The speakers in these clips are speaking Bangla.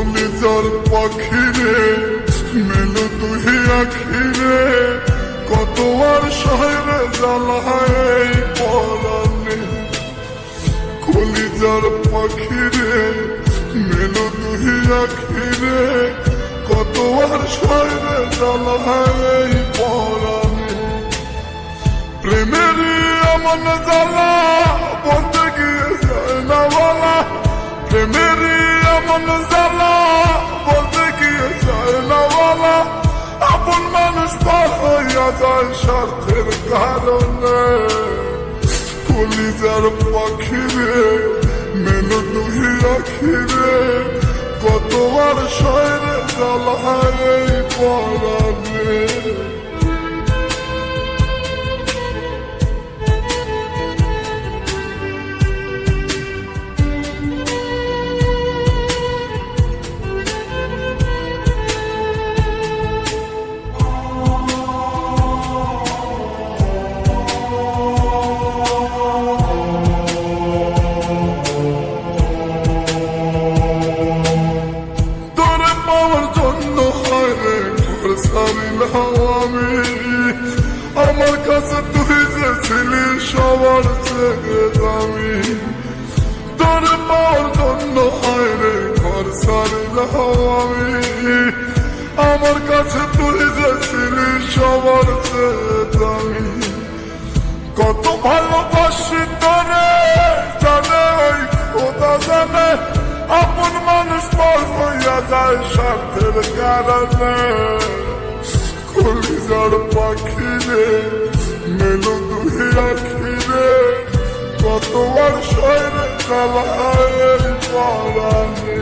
কলিজার পাখিরে মেলো তুই আখিরে কত আর শহরে জ্বালায় পরানে কলিজার পাখিরে মেলো তুই আখিরে কত আর শহরে জ্বালায় পরানে প্রেমের এমন জ্বালা বলতে গিয়ে যায় না বলা প্রেমের এমন জ্বালা বলতে গিয়ে যায় না বলা আপন মানুষ পার হইয়া যায় স্বার্থের কারণে কলিজার পাখিরে মেলো তুই আখিরে কত আর শহরে জ্বালায় পরানে আমার কাছে তুই যে ছিলি সবার থেকে দামি তোর পাওয়ার জন্য হয় রে ঘর ছাড়লাম আমি আমার কাছে তুই যে ছিলি সবার থেকে দামি কত ভালোবাসি তোরে জানে ওই খোদা জানে আপন মানুষ পর হইয়া যায় স্বার্থের কারণে কলিজার পাখিরে মেলো তুই আখিরে কত আর শহরে জ্বালায় পরানে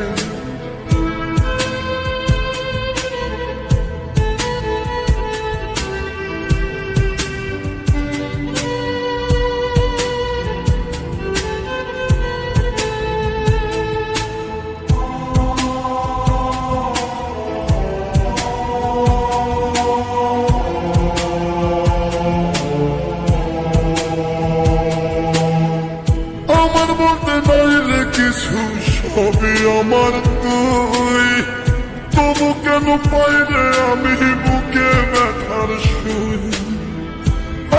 কিছু সবই আমার তুই তবু কেন পাইরে আমি বুকে ব্যথার শুই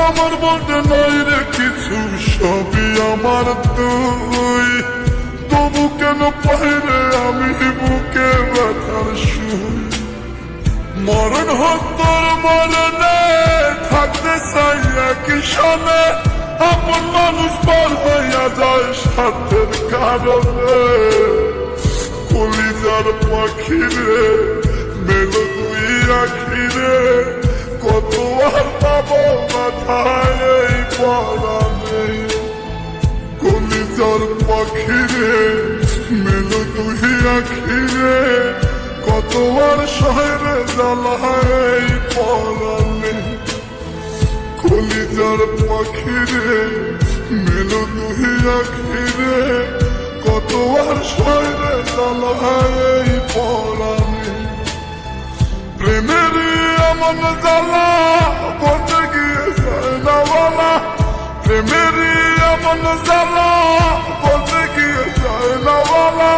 আমার বলতে নাই রে কিছু সবই আমার তুই তবু কেন পাইরে আমি বুকে ব্যথার শুই মরণ হত্যার মরণে থাকতে চাই একই সনে আপন মানুষ পর হইয়া যায় স্বার্থের কারণে কলিজার পাখিরে মেলো তুই আখিরে কত আর পাবো মাথায় এই পরানে কলিজার পাখিরে মেলো তুই আখিরে কত আর শহরে জ্বালায় এই পরানে কলিজার পাখিরে মেলো তুই আখিরে কত আর শহরে জ্বালায় পরানে প্রেমের এমন জ্বালা বলতে গিয়ে যায় না বলা প্রেমের এমন জ্বালা বলতে গিয়ে যায় না বলা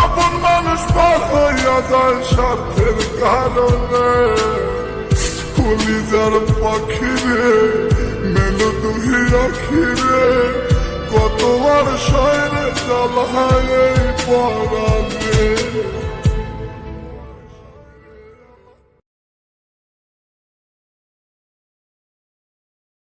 আপন মানুষ পার হইয়া যায় স্বার্থের কারণে কলিজার পাখিরে মেলো তুই আখিরে কত আর শহরে জ্বালায় পরানে